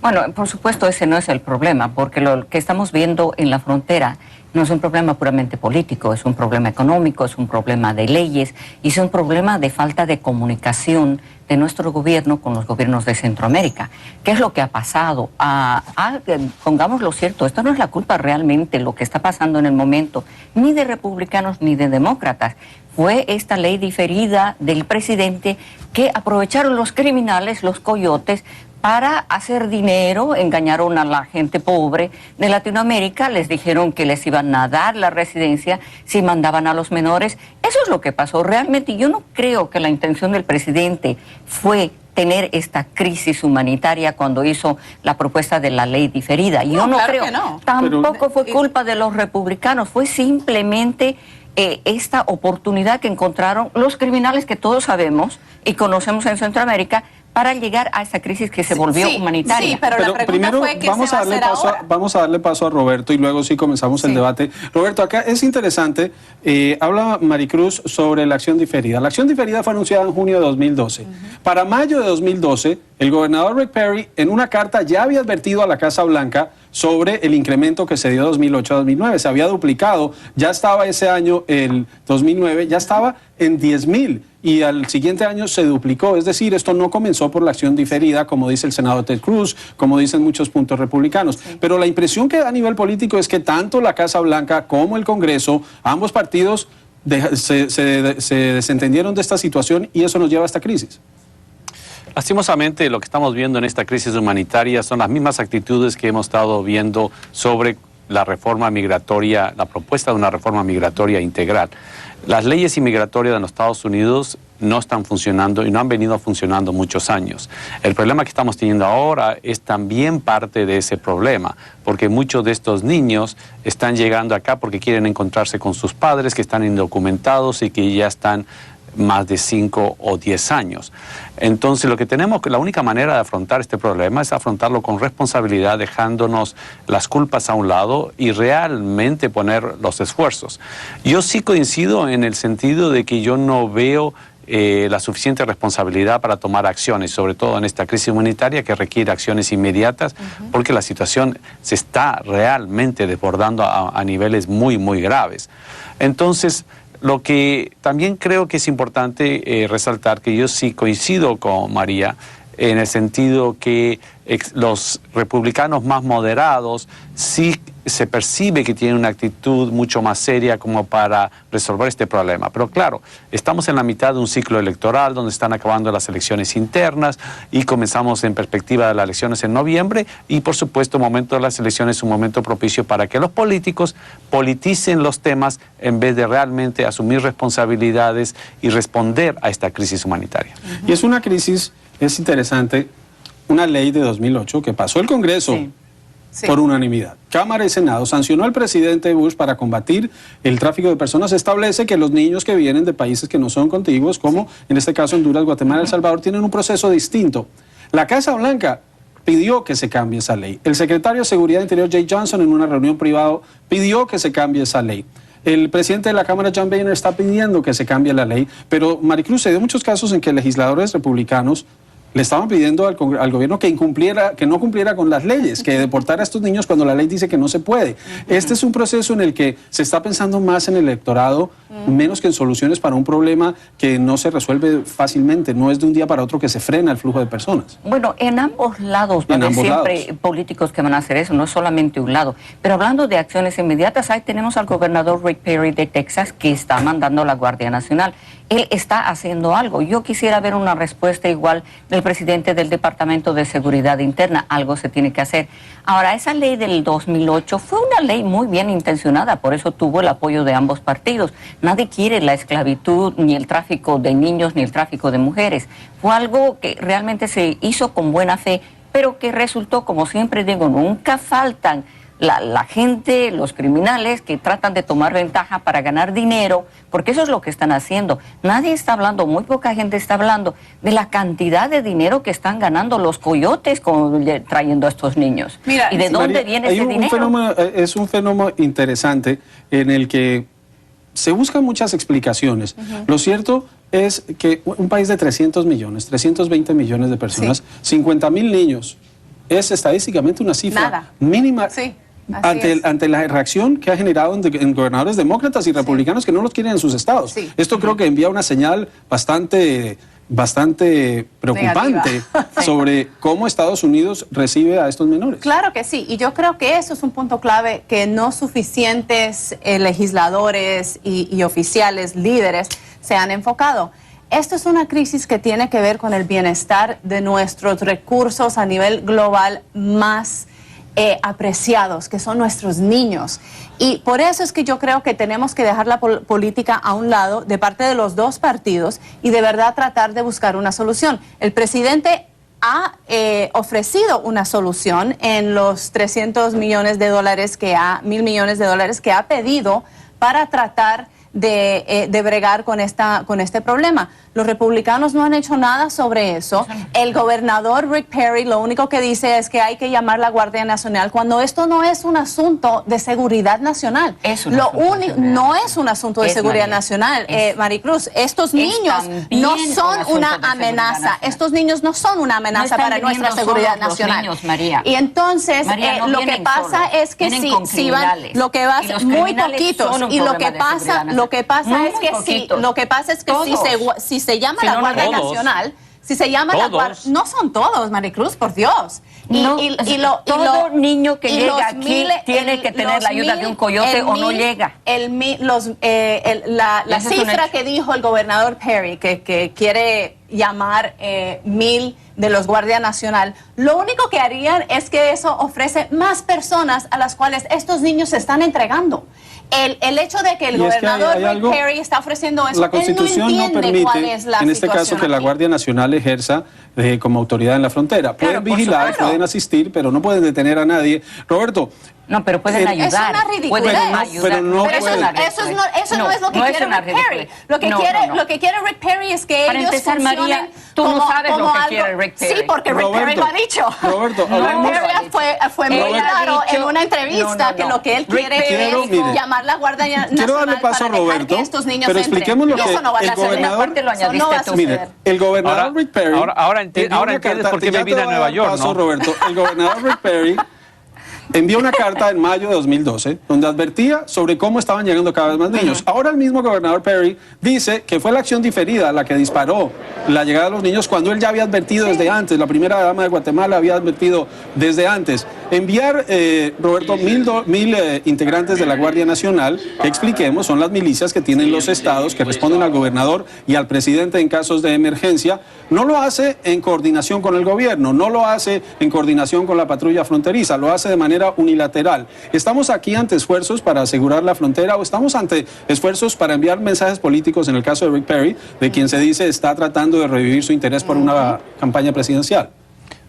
Bueno, por supuesto ese no es el problema, porque lo que estamos viendo en la frontera no es un problema puramente político, es un problema económico, es un problema de leyes y es un problema de falta de comunicación de nuestro gobierno con los gobiernos de Centroamérica. ¿Qué es lo que ha pasado? Pongámoslo cierto, esto no es la culpa realmente, lo que está pasando en el momento, ni de republicanos ni de demócratas. Fue esta ley diferida del presidente que aprovecharon los criminales, los coyotes, para hacer dinero. Engañaron a la gente pobre de Latinoamérica, les dijeron que les iban a dar la residencia si mandaban a los menores. Eso es lo que pasó realmente. Yo no creo que la intención del presidente fue tener esta crisis humanitaria cuando hizo la propuesta de la ley diferida. Yo no creo. Tampoco fue culpa de los republicanos, fue simplemente esta oportunidad que encontraron los criminales que todos sabemos y conocemos en Centroamérica para llegar a esa crisis que se volvió humanitaria. Sí, pero la pregunta primero fue ¿qué vamos se va a darle hacer paso ahora? vamos a darle paso a Roberto y luego sí comenzamos el debate. Roberto, acá es interesante, habla Maricruz sobre la acción diferida. La acción diferida fue anunciada en junio de 2012. Para mayo de 2012, el gobernador Rick Perry en una carta ya había advertido a la Casa Blanca sobre el incremento que se dio de 2008 a 2009. Se había duplicado, ya estaba ese año, el 2009, ya estaba en 10,000 y al siguiente año se duplicó. Es decir, esto no comenzó por la acción diferida, como dice el senador Ted Cruz, como dicen muchos puntos republicanos. Pero la impresión que da a nivel político es que tanto la Casa Blanca como el Congreso, ambos partidos se desentendieron de esta situación y eso nos lleva a esta crisis. Lastimosamente, lo que estamos viendo en esta crisis humanitaria son las mismas actitudes que hemos estado viendo sobre la reforma migratoria, la propuesta de una reforma migratoria integral. Las leyes inmigratorias de los Estados Unidos no están funcionando y no han venido funcionando muchos años. El problema que estamos teniendo ahora es también parte de ese problema, porque muchos de estos niños están llegando acá porque quieren encontrarse con sus padres que están indocumentados y que ya están más de 5 o 10 años. Entonces, la única manera de afrontar este problema es afrontarlo con responsabilidad, dejándonos las culpas a un lado y realmente poner los esfuerzos. Yo sí coincido en el sentido de que yo no veo la suficiente responsabilidad para tomar acciones, sobre todo en esta crisis humanitaria que requiere acciones inmediatas, porque la situación se está realmente desbordando a niveles muy, muy graves. Entonces, lo que también creo que es importante resaltar, que yo sí coincido con María, en el sentido que los republicanos más moderados sí se percibe que tienen una actitud mucho más seria como para resolver este problema. Pero claro, estamos en la mitad de un ciclo electoral donde están acabando las elecciones internas y comenzamos en perspectiva de las elecciones en noviembre y por supuesto el momento de las elecciones es un momento propicio para que los políticos politicen los temas en vez de realmente asumir responsabilidades y responder a esta crisis humanitaria. Y es una crisis, es interesante, una ley de 2008 que pasó el Congreso por unanimidad. Cámara y Senado sancionó al presidente Bush para combatir el tráfico de personas. Establece que los niños que vienen de países que no son contiguos, como en este caso Honduras, Guatemala, El Salvador, tienen un proceso distinto. La Casa Blanca pidió que se cambie esa ley. El secretario de Seguridad Interior, Jay Johnson, en una reunión privada, pidió que se cambie esa ley. El presidente de la Cámara, John Boehner, está pidiendo que se cambie la ley, pero Maricruz, se dio muchos casos en que legisladores republicanos le estaban pidiendo al gobierno que no cumpliera con las leyes, que deportara a estos niños cuando la ley dice que no se puede. Este es un proceso en el que se está pensando más en el electorado, menos que en soluciones para un problema que no se resuelve fácilmente. No es de un día para otro que se frena el flujo de personas. Bueno, en ambos lados va a haber siempre políticos que van a hacer eso, no es solamente un lado. Pero hablando de acciones inmediatas, ahí tenemos al gobernador Rick Perry de Texas que está mandando a la Guardia Nacional. Él está haciendo algo. Yo quisiera ver una respuesta igual del presidente del Departamento de Seguridad Interna. Algo se tiene que hacer. Ahora, esa ley del 2008 fue una ley muy bien intencionada, por eso tuvo el apoyo de ambos partidos. Nadie quiere la esclavitud, ni el tráfico de niños, ni el tráfico de mujeres. Fue algo que realmente se hizo con buena fe, pero que resultó, como siempre digo, nunca faltan la gente, los criminales que tratan de tomar ventaja para ganar dinero, porque eso es lo que están haciendo. Nadie está hablando, muy poca gente está hablando de la cantidad de dinero que están ganando los coyotes trayendo a estos niños. Mira, ¿y de dónde viene ese dinero? Es un fenómeno interesante en el que se buscan muchas explicaciones. Lo cierto es que un país de 300 millones, 320 millones de personas, 50,000 niños, es estadísticamente una cifra mínima ante la reacción que ha generado en gobernadores demócratas y republicanos que no los quieren en sus estados. Esto creo que envía una señal bastante preocupante sobre cómo Estados Unidos recibe a estos menores. Claro que sí, y yo creo que eso es un punto clave que no suficientes legisladores y oficiales, líderes, se han enfocado. Esto es una crisis que tiene que ver con el bienestar de nuestros recursos a nivel global más apreciados, que son nuestros niños. Y por eso es que yo creo que tenemos que dejar la política a un lado de parte de los dos partidos y de verdad tratar de buscar una solución. El presidente ha ofrecido una solución en los 300 millones de dólares que ha, 1,000 millones de dólares que ha pedido para tratar de bregar con este problema. Los republicanos no han hecho nada sobre eso. El gobernador Rick Perry lo único que dice es que hay que llamar a la Guardia Nacional cuando esto no es un asunto de seguridad nacional. No es un asunto de seguridad nacional, Maricruz. Estos niños no son una amenaza. Estos niños no son una amenaza para nuestra seguridad nacional. Niños, María. Y entonces María, no lo que pasa es que si van, lo que va muy poquitos y lo que pasa es que si se llama la Guardia Nacional, si se llama la Guardia, no son todos, Maricruz, por Dios. Todo niño que llega aquí tiene que tener la ayuda de un coyote o no llega. La cifra que dijo el gobernador Perry, que quiere llamar 1,000 de los Guardia Nacional, lo único que harían es que eso ofrece más personas a las cuales estos niños se están entregando. El hecho de que el gobernador Rick Perry está ofreciendo eso, la Constitución él no entiende cuál es la en este caso que la Guardia Nacional ejerza como autoridad en la frontera. Pueden vigilar, pueden asistir, pero no pueden detener a nadie. Roberto. No, pero pueden ayudar. Es una ridiculez. Pero no eso no es lo que quiere Rick Perry. Lo que quiere Rick Perry es que ellos empezar, María, tú no sabes lo que quiere Rick Perry. Sí, porque Rick Perry lo ha dicho. Roberto, fue muy claro en una entrevista que lo que él quiere es llamar a la Guardia Nacional. Quiero darle paso a Roberto, pero expliquemos lo que el gobernador. Mire, el gobernador Rick Perry. Ahora entiendes por qué me vine a Nueva York, ¿no? Roberto, el gobernador Rick Perry envió una carta en mayo de 2012 donde advertía sobre cómo estaban llegando cada vez más niños. Ahora el mismo gobernador Perry dice que fue la acción diferida la que disparó la llegada de los niños cuando él ya había advertido desde antes. La primera dama de Guatemala había advertido desde antes. Enviar, Roberto, 1,000 integrantes de la Guardia Nacional, que expliquemos, son las milicias que tienen los estados, que responden al gobernador y al presidente en casos de emergencia. No lo hace en coordinación con el gobierno, no lo hace en coordinación con la patrulla fronteriza, lo hace de manera unilateral. ¿Estamos aquí ante esfuerzos para asegurar la frontera o estamos ante esfuerzos para enviar mensajes políticos, en el caso de Rick Perry, de quien se dice está tratando de revivir su interés por una campaña presidencial?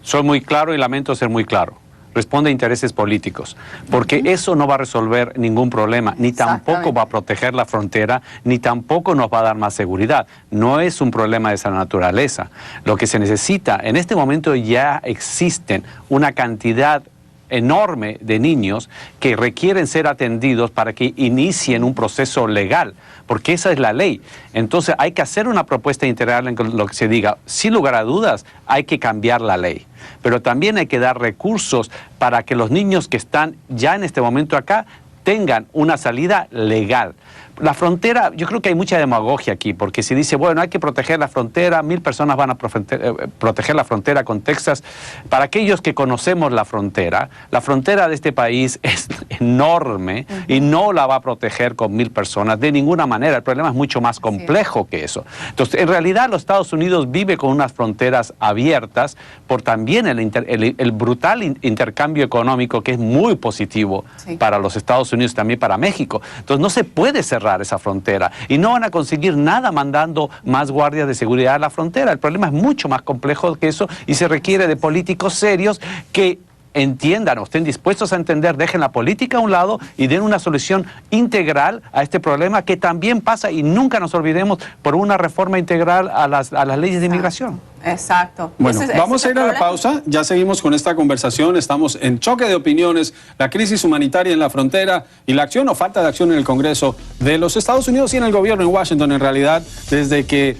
Soy muy claro y lamento ser muy claro. Responde a intereses políticos, porque eso no va a resolver ningún problema, ni tampoco va a proteger la frontera, ni tampoco nos va a dar más seguridad. No es un problema de esa naturaleza. Lo que se necesita, en este momento ya existen una cantidad enorme de niños que requieren ser atendidos para que inicien un proceso legal, porque esa es la ley. Entonces hay que hacer una propuesta integral en lo que se diga. Sin lugar a dudas, hay que cambiar la ley, pero también hay que dar recursos para que los niños que están ya en este momento acá tengan una salida legal. La frontera, yo creo que hay mucha demagogia aquí, porque se dice, bueno, hay que proteger la frontera, 1,000 personas van a proteger la frontera con Texas. Para aquellos que conocemos la frontera de este país es enorme y no la va a proteger con 1,000 personas de ninguna manera. El problema es mucho más complejo que eso. Entonces, en realidad, los Estados Unidos vive con unas fronteras abiertas por también el brutal intercambio económico que es muy positivo para los Estados Unidos y también para México. Entonces, no se puede cerrar esa frontera y no van a conseguir nada mandando más guardias de seguridad a la frontera. El problema es mucho más complejo que eso y se requiere de políticos serios que entiendan o estén dispuestos a entender, dejen la política a un lado y den una solución integral a este problema que también pasa, y nunca nos olvidemos, por una reforma integral a las leyes de inmigración. Exacto. Bueno, vamos a ir a la pausa, ya seguimos con esta conversación, estamos en choque de opiniones, la crisis humanitaria en la frontera y la acción o falta de acción en el Congreso de los Estados Unidos y en el gobierno en Washington. En realidad, desde que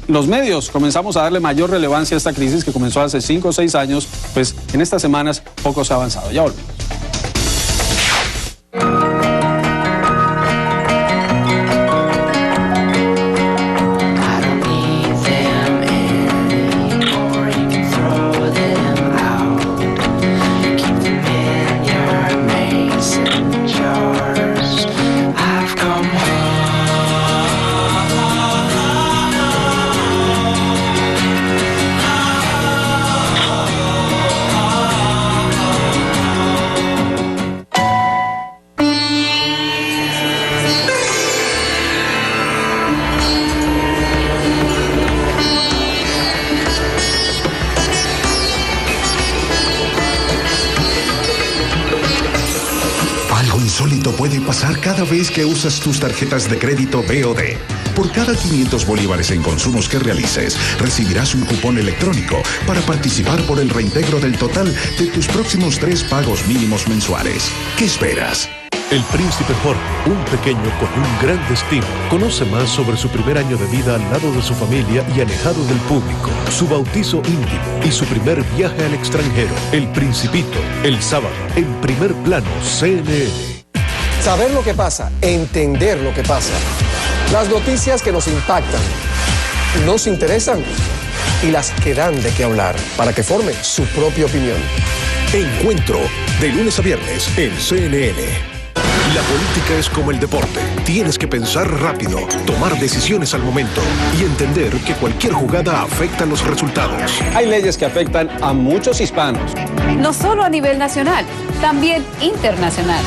los medios comenzamos a darle mayor relevancia a esta crisis que comenzó hace 5 o 6 años, pues en estas semanas poco se ha avanzado. Ya volvemos. insólito puede pasar cada vez que usas tus tarjetas de crédito BOD. Por cada 500 bolívares en consumos que realices, recibirás un cupón electrónico para participar por el reintegro del total de tus próximos 3 pagos mínimos mensuales. ¿Qué esperas? El príncipe Jorge, un pequeño con un gran destino, conoce más sobre su primer año de vida al lado de su familia y alejado del público, su bautizo íntimo y su primer viaje al extranjero. El Principito, el sábado, en Primer Plano, CNN. Saber lo que pasa, entender lo que pasa. Las noticias que nos impactan, nos interesan y las que dan de qué hablar para que formen su propia opinión. Encuentro, de lunes a viernes en CNN. La política es como el deporte. Tienes que pensar rápido, tomar decisiones al momento y entender que cualquier jugada afecta los resultados. Hay leyes que afectan a muchos hispanos. No solo a nivel nacional, también internacional.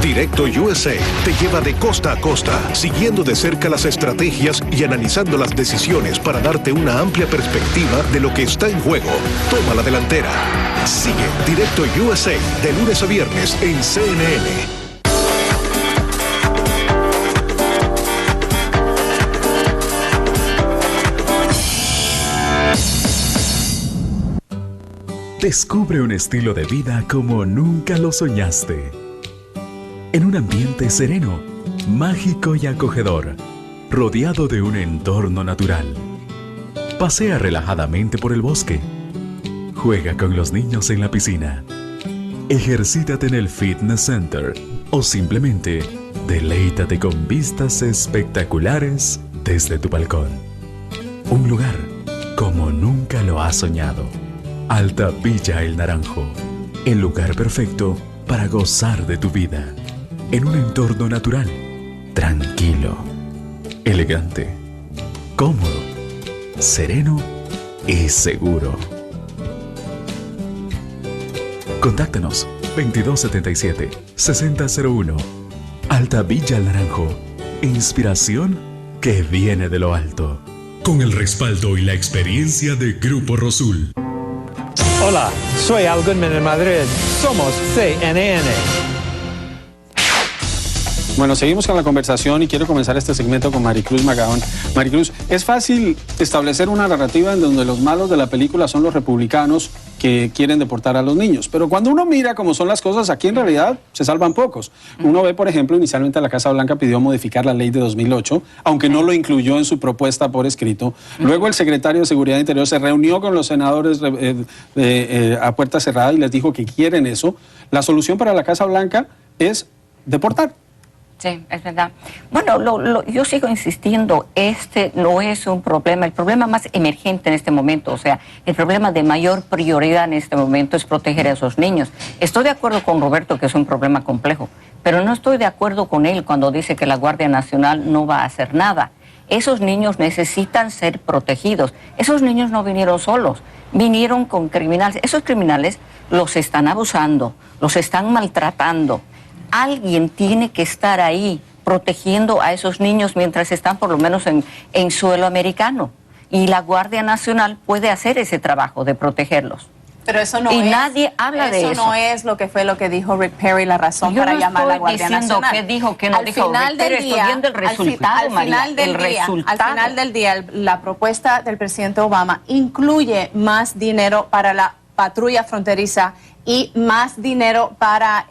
Directo USA te lleva de costa a costa, siguiendo de cerca las estrategias y analizando las decisiones para darte una amplia perspectiva de lo que está en juego. Toma la delantera. Sigue Directo USA de lunes a viernes en CNN. Descubre un estilo de vida como nunca lo soñaste. En un ambiente sereno, mágico y acogedor, rodeado de un entorno natural. Pasea relajadamente por el bosque. Juega con los niños en la piscina. Ejercítate en el fitness center o simplemente deleítate con vistas espectaculares desde tu balcón. Un lugar como nunca lo has soñado. Alta Villa El Naranjo, el lugar perfecto para gozar de tu vida. En un entorno natural, tranquilo, elegante, cómodo, sereno y seguro. Contáctanos 2277-6001. Alta Villa El Naranjo, inspiración que viene de lo alto. Con el respaldo y la experiencia de Grupo Rosul. Hola, soy Al Goodman en Madrid. Somos CNN. Bueno, seguimos con la conversación y quiero comenzar este segmento con Maricruz Magaón. Maricruz, ¿es fácil establecer una narrativa en donde los malos de la película son los republicanos que quieren deportar a los niños? Pero cuando uno mira cómo son las cosas, aquí en realidad se salvan pocos. Uno ve, por ejemplo, inicialmente la Casa Blanca pidió modificar la ley de 2008, aunque no lo incluyó en su propuesta por escrito. Luego el secretario de Seguridad Interior se reunió con los senadores a puerta cerrada y les dijo que quieren eso. La solución para la Casa Blanca es deportar. Sí, es verdad. Bueno, yo sigo insistiendo, este no es un problema, el problema más emergente en este momento, o sea, el problema de mayor prioridad en este momento es proteger a esos niños. Estoy de acuerdo con Roberto que es un problema complejo, pero no estoy de acuerdo con él cuando dice que la Guardia Nacional no va a hacer nada. Esos niños necesitan ser protegidos. Esos niños no vinieron solos, vinieron con criminales. Esos criminales los están abusando, los están maltratando. Alguien tiene que estar ahí protegiendo a esos niños mientras están por lo menos en suelo americano. Y la Guardia Nacional puede hacer ese trabajo de protegerlos. Pero eso no y es, nadie habla de eso. Eso no es lo que dijo Rick Perry, la razón Yo para no llamar a la estoy Guardia diciendo Nacional. qué dijo, qué no Al dijo final Rick del Perry, día, estoy viendo el resultado, María, al final del día, la propuesta del presidente Obama incluye más dinero para la patrulla fronteriza y más dinero para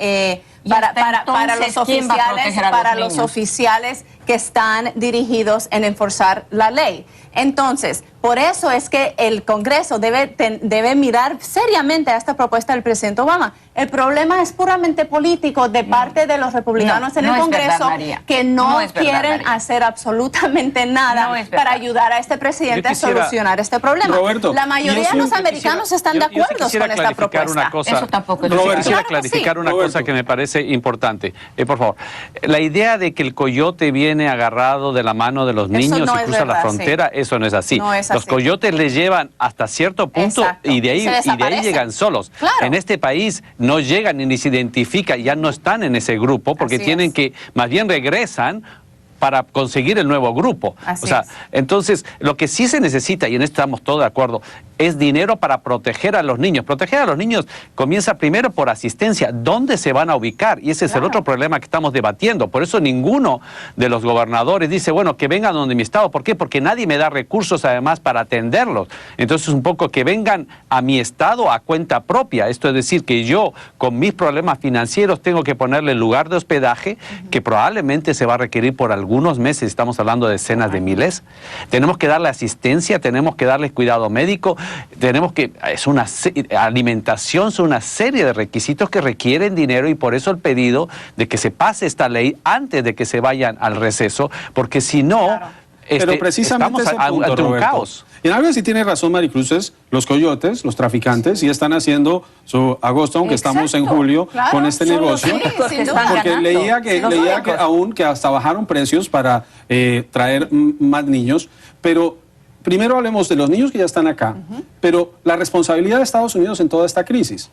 los oficiales que están dirigidos en enforzar la ley. Entonces, por eso es que el Congreso debe mirar seriamente a esta propuesta del presidente Obama. El problema es puramente político de parte de los republicanos en el Congreso, que no quieren hacer absolutamente nada para ayudar a este presidente a solucionar este problema. Roberto, la mayoría de los americanos están de acuerdo con esta propuesta. Eso tampoco es Robert, quisiera clarificar una cosa que me parece importante. Por favor, la idea de que el coyote viene agarrado de la mano de los niños y cruza la frontera, eso no es así. Los coyotes les llevan hasta cierto punto y de ahí llegan solos. Claro. En este país no llegan ni se identifican, ya no están en ese grupo porque tienen que, más bien regresan para conseguir el nuevo grupo. Entonces, lo que sí se necesita, y en esto estamos todos de acuerdo, es dinero para proteger a los niños. Proteger a los niños comienza primero por asistencia. ¿Dónde se van a ubicar? Y ese es el otro problema que estamos debatiendo. Por eso ninguno de los gobernadores dice, bueno, que vengan donde mi estado. ¿Por qué? Porque nadie me da recursos además para atenderlos. Entonces, un poco que vengan a mi estado a cuenta propia. Esto es decir, que yo, con mis problemas financieros, tengo que ponerle el lugar de hospedaje, que probablemente se va a requerir por algunos meses, estamos hablando de decenas de miles. Tenemos que darle asistencia, tenemos que darles cuidado médico, tenemos que, alimentación, son una serie de requisitos que requieren dinero y por eso el pedido de que se pase esta ley antes de que se vayan al receso, porque si no, pero precisamente estamos ante un caos. Y en algo sí tiene razón Maricruz, es los coyotes, los traficantes, y están haciendo su agosto, aunque estamos en julio, con este negocio. Porque leía que aún que hasta bajaron precios para traer más niños, pero primero hablemos de los niños que ya están acá, pero la responsabilidad de Estados Unidos en toda esta crisis.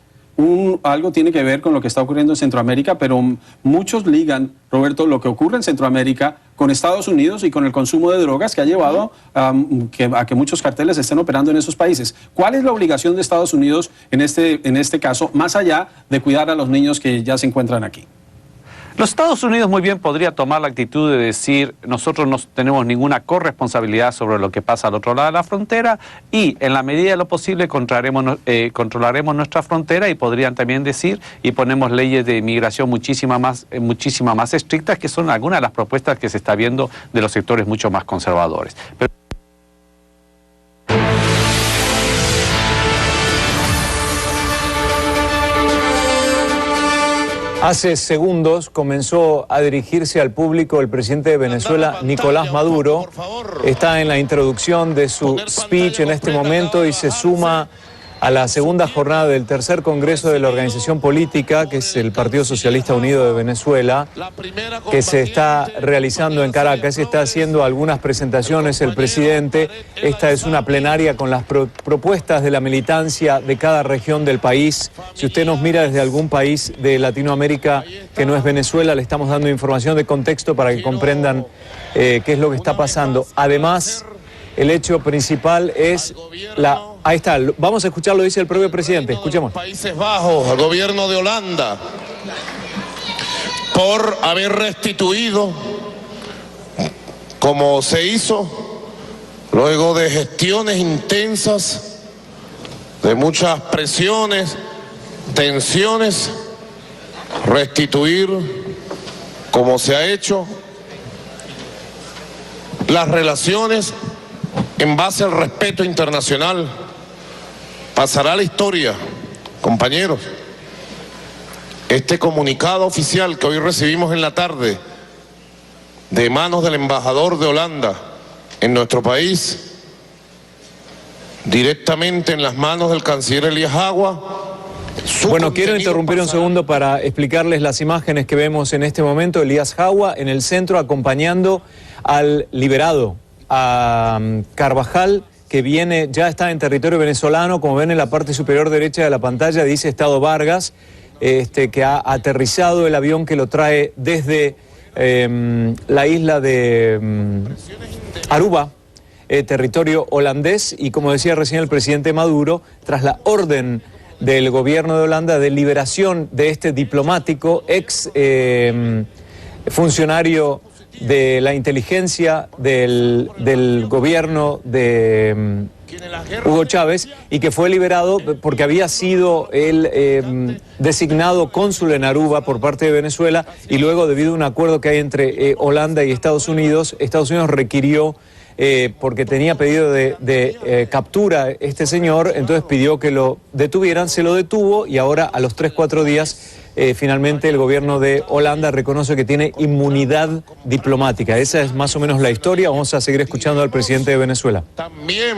Algo tiene que ver con lo que está ocurriendo en Centroamérica, pero muchos ligan, Roberto, lo que ocurre en Centroamérica con Estados Unidos y con el consumo de drogas que ha llevado a que muchos carteles estén operando en esos países. ¿Cuál es la obligación de Estados Unidos en este caso, más allá de cuidar a los niños que ya se encuentran aquí? Los Estados Unidos muy bien podría tomar la actitud de decir nosotros no tenemos ninguna corresponsabilidad sobre lo que pasa al otro lado de la frontera y en la medida de lo posible controlaremos nuestra frontera y podrían también decir y ponemos leyes de inmigración muchísima más estrictas, que son algunas de las propuestas que se está viendo de los sectores mucho más conservadores. Hace segundos comenzó a dirigirse al público el presidente de Venezuela, Nicolás Maduro. Está en la introducción de su speech en este momento y se suma a la segunda jornada del tercer congreso de la organización política, que es el Partido Socialista Unido de Venezuela, que se está realizando en Caracas. Está haciendo algunas presentaciones el presidente. Esta es una plenaria con las propuestas de la militancia de cada región del país. Si usted nos mira desde algún país de Latinoamérica que no es Venezuela, le estamos dando información de contexto para que comprendan qué es lo que está pasando. Además, el hecho principal es la... Ahí está, vamos a escuchar lo que dice el propio presidente, escuchemos. Países Bajos, al gobierno de Holanda, por haber restituido, como se hizo, luego de gestiones intensas, de muchas presiones, tensiones, restituir, como se ha hecho, las relaciones en base al respeto internacional. Pasará a la historia, compañeros, este comunicado oficial que hoy recibimos en la tarde de manos del embajador de Holanda en nuestro país, directamente en las manos del canciller Elías Agua. Bueno, quiero interrumpir un segundo para explicarles las imágenes que vemos en este momento. Elías Agua en el centro acompañando al liberado, a Carvajal, que ya está en territorio venezolano. Como ven en la parte superior derecha de la pantalla dice Estado Vargas, que ha aterrizado el avión que lo trae desde la isla de Aruba, territorio holandés, y como decía recién el presidente Maduro, tras la orden del gobierno de Holanda de liberación de este diplomático, ex funcionario de la inteligencia del gobierno de Hugo Chávez, y que fue liberado porque había sido él designado cónsul en Aruba por parte de Venezuela, y luego, debido a un acuerdo que hay entre Holanda y Estados Unidos requirió, porque tenía pedido de captura este señor, entonces pidió que lo detuvieran, se lo detuvo, y ahora a los 3-4 días finalmente el gobierno de Holanda reconoce que tiene inmunidad diplomática. Esa es más o menos la historia. Vamos a seguir escuchando al presidente de Venezuela. También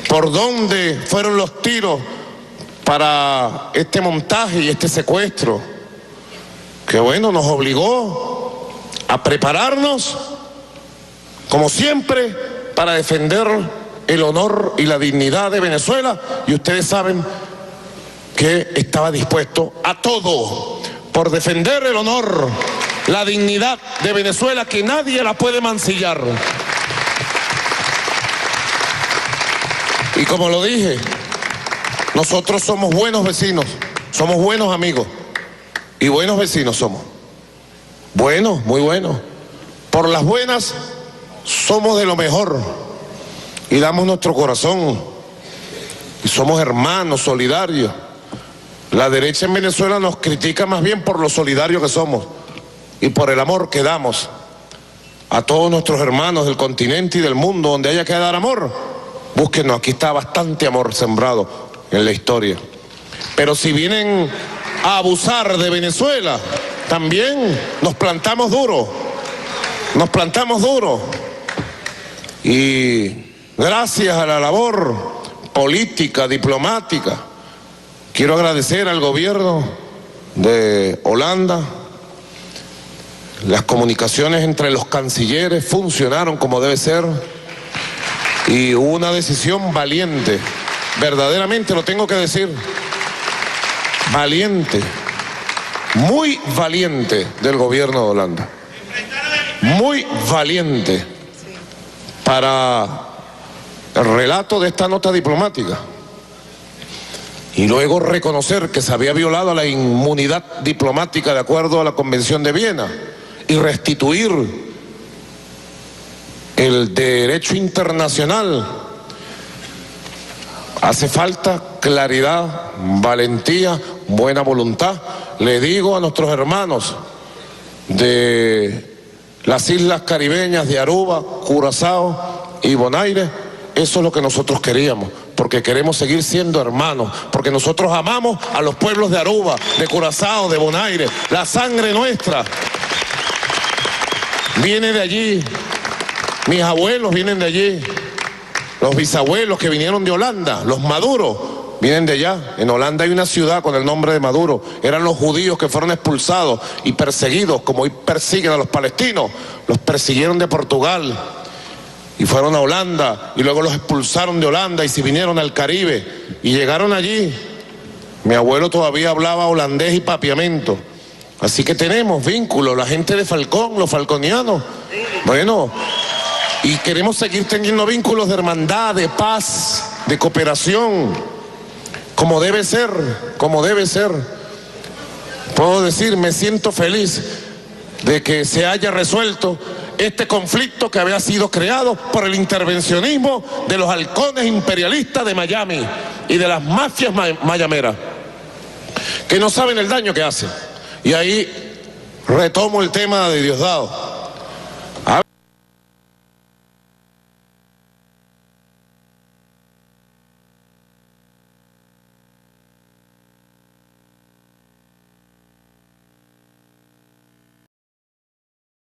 por dónde fueron los tiros para este montaje y este secuestro, que bueno, nos obligó a prepararnos, como siempre, para defender el honor y la dignidad de Venezuela, y ustedes saben que estaba dispuesto a todo por defender el honor, la dignidad de Venezuela, que nadie la puede mancillar. Y como lo dije, nosotros somos buenos vecinos, somos buenos amigos y buenos vecinos somos. Buenos, muy buenos. Por las buenas somos de lo mejor y damos nuestro corazón y somos hermanos, solidarios. La derecha en Venezuela nos critica más bien por lo solidarios que somos y por el amor que damos a todos nuestros hermanos del continente y del mundo. Donde haya que dar amor, búsquenos, aquí está bastante amor sembrado en la historia. Pero si vienen a abusar de Venezuela, también nos plantamos duro, y gracias a la labor política, diplomática, quiero agradecer al gobierno de Holanda. Las comunicaciones entre los cancilleres funcionaron como debe ser y hubo una decisión valiente, verdaderamente lo tengo que decir, valiente, muy valiente del gobierno de Holanda, muy valiente para el relato de esta nota diplomática. Y luego reconocer que se había violado la inmunidad diplomática de acuerdo a la Convención de Viena y restituir el derecho internacional. Hace falta claridad, valentía, buena voluntad. Le digo a nuestros hermanos de las islas caribeñas de Aruba, Curazao y Bonaire, eso es lo que nosotros queríamos, porque queremos seguir siendo hermanos, porque nosotros amamos a los pueblos de Aruba, de Curazao, de Bonaire. La sangre nuestra viene de allí, mis abuelos vienen de allí, los bisabuelos que vinieron de Holanda, los Maduro, vienen de allá. En Holanda hay una ciudad con el nombre de Maduro. Eran los judíos que fueron expulsados y perseguidos, como hoy persiguen a los palestinos. Los persiguieron de Portugal y fueron a Holanda, y luego los expulsaron de Holanda y se vinieron al Caribe y llegaron allí. Mi abuelo todavía hablaba holandés y papiamento. Así que tenemos vínculos, la gente de Falcón, los falconianos. Bueno, y queremos seguir teniendo vínculos de hermandad, de paz, de cooperación, como debe ser, como debe ser. Puedo decir, me siento feliz de que se haya resuelto este conflicto que había sido creado por el intervencionismo de los halcones imperialistas de Miami y de las mafias mayameras, que no saben el daño que hacen. Y ahí retomo el tema de Diosdado.